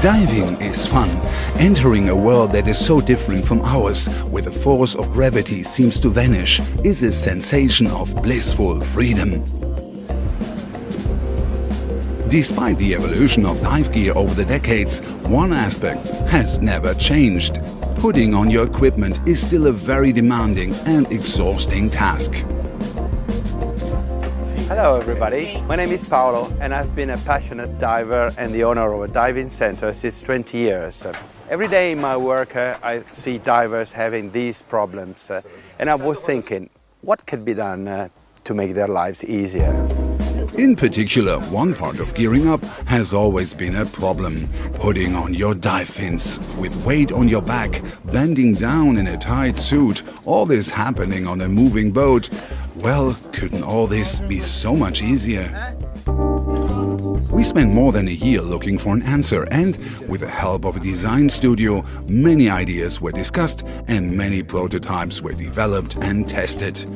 Diving is fun. Entering a world that is so different from ours, where the force of gravity seems to vanish, is a sensation of blissful freedom. Despite the evolution of dive gear over the decades, one aspect has never changed. Putting on your equipment is still a very demanding and exhausting task. Hello everybody, my name is Paolo and I've been a passionate diver and the owner of a diving center since 20 years. Every day in my work I see divers having these problems and I was thinking, what can be done to make their lives easier? In particular, one part of gearing up has always been a problem. Putting on your dive fins, with weight on your back, bending down in a tight suit, all this happening on a moving boat. Well, couldn't all this be so much easier? We spent more than a year looking for an answer, and with the help of a design studio, many ideas were discussed and many prototypes were developed and tested.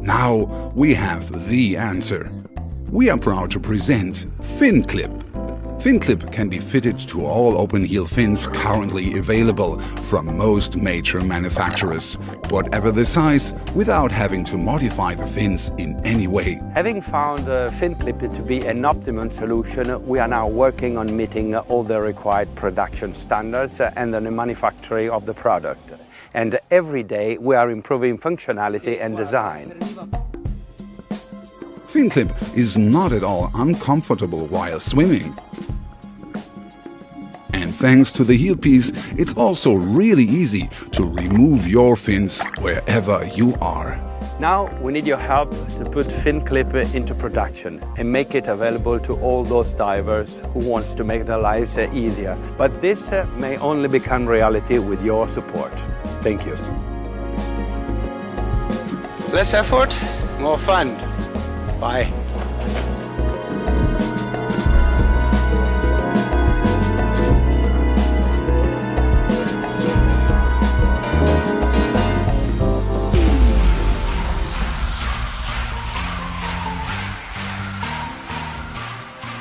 Now we have the answer. We are proud to present Fin Clip. Fin Clip can be fitted to all open heel fins currently available from most major manufacturers, whatever the size, without having to modify the fins in any way. Having found Fin Clip to be an optimum solution, we are now working on meeting all the required production standards and the manufacturing of the product. And every day we are improving functionality and design. Fin Clip is not at all uncomfortable while swimming. And thanks to the heel piece, it's also really easy to remove your fins wherever you are. Now we need your help to put Fin Clip into production and make it available to all those divers who want to make their lives easier. But this may only become reality with your support. Thank you. Less effort, more fun. Bye.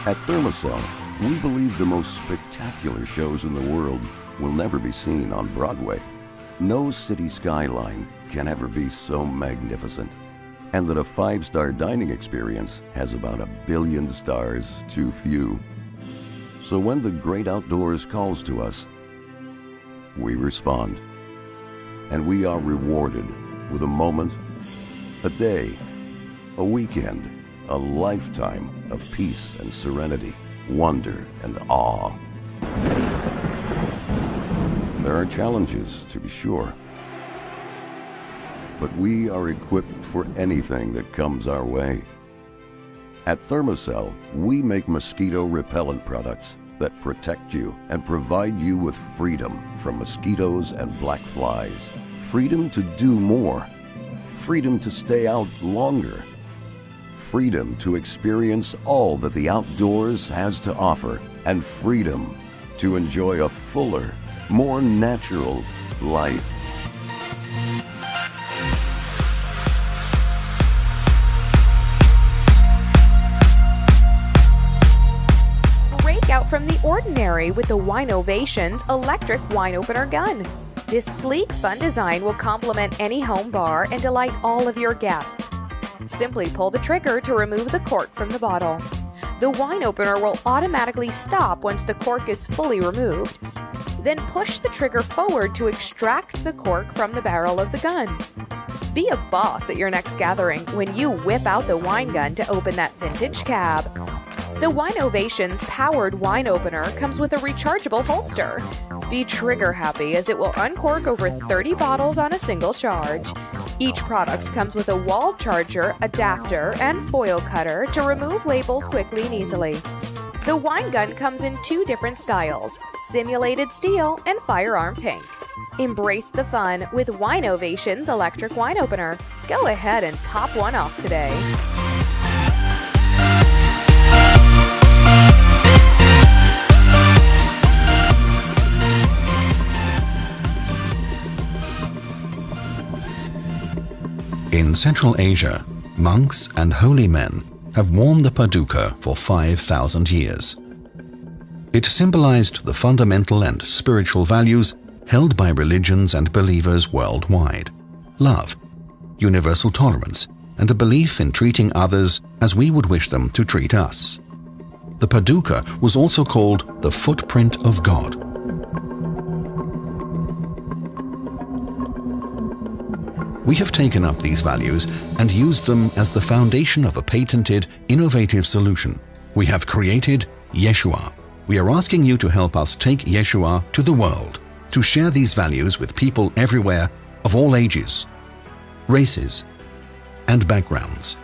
At Thermacell, we believe the most spectacular shows in the world will never be seen on Broadway. No city skyline can ever be so magnificent, and that a five-star dining experience has about 1 billion stars too few. So when the great outdoors calls to us, we respond. And we are rewarded with a moment, a day, a weekend, a lifetime of peace and serenity, wonder and awe. There are challenges, to be sure, but we are equipped for anything that comes our way. At Thermacell, we make mosquito repellent products that protect you and provide you with freedom from mosquitoes and black flies. Freedom to do more. Freedom to stay out longer. Freedom to experience all that the outdoors has to offer. And freedom to enjoy a fuller, more natural life. Out from the ordinary with the Winovations electric wine opener gun. This sleek, fun design will complement any home bar and delight all of your guests. Simply pull the trigger to remove the cork from the bottle. The wine opener will automatically stop once the cork is fully removed. Then push the trigger forward to extract the cork from the barrel of the gun. Be a boss at your next gathering when you whip out the wine gun to open that vintage cab. The Winovations powered wine opener comes with a rechargeable holster. Be trigger happy as it will uncork over 30 bottles on a single charge. Each product comes with a wall charger, adapter, and foil cutter to remove labels quickly and easily. The wine gun comes in 2 different styles, simulated steel and firearm pink. Embrace the fun with Winovations electric wine opener. Go ahead and pop one off today. In Central Asia, monks and holy men have worn the paduka for 5,000 years. It symbolized the fundamental and spiritual values held by religions and believers worldwide: love, universal tolerance, and a belief in treating others as we would wish them to treat us. The Paducah was also called the footprint of God. We have taken up these values and used them as the foundation of a patented, innovative solution. We have created Yeshua. We are asking you to help us take Yeshua to the world, to share these values with people everywhere of all ages, races, and backgrounds.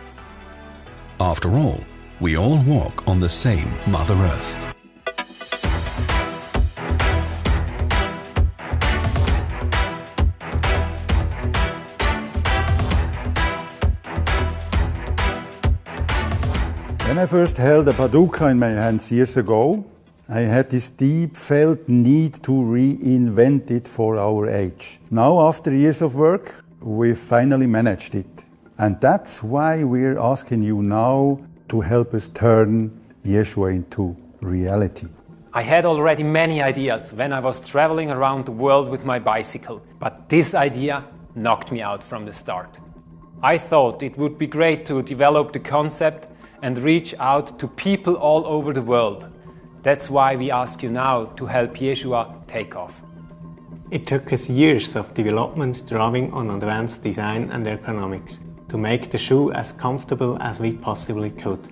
After all, we all walk on the same Mother Earth. When I first held a Paducah in my hands years ago, I had this deep felt need to reinvent it for our age. Now, after years of work, we finally managed it. And that's why we're asking you now to help us turn Yeshua into reality. I had already many ideas when I was traveling around the world with my bicycle, but this idea knocked me out from the start. I thought it would be great to develop the concept and reach out to people all over the world. That's why we ask you now to help Yeshua take off. It took us years of development drawing on advanced design and ergonomics to make the shoe as comfortable as we possibly could.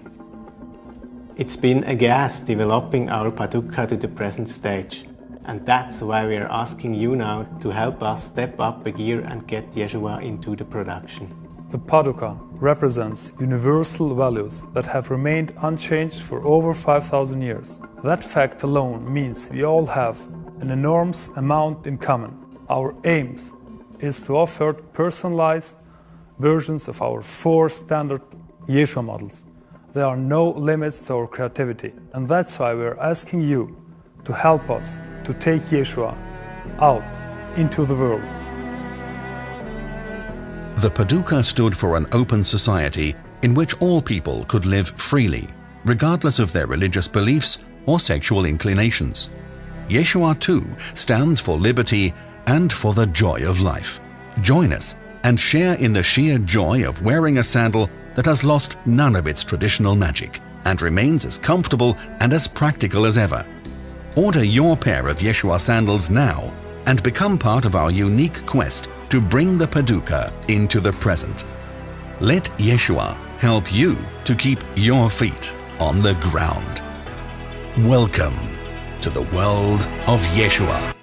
It's been a gas developing our Paducah to the present stage, and that's why we are asking you now to help us step up a gear and get Yeshua into the production. The Paducah represents universal values that have remained unchanged for over 5,000 years. That fact alone means we all have an enormous amount in common. Our aims is to offer personalized versions of our 4 standard Yeshua models. There are no limits to our creativity, and that's why we're asking you to help us to take Yeshua out into the world. The Paducah stood for an open society in which all people could live freely, regardless of their religious beliefs or sexual inclinations. Yeshua too stands for liberty and for the joy of life. Join us and share in the sheer joy of wearing a sandal that has lost none of its traditional magic and remains as comfortable and as practical as ever. Order your pair of Yeshua sandals now and become part of our unique quest to bring the Paducah into the present. Let Yeshua help you to keep your feet on the ground. Welcome to the world of Yeshua.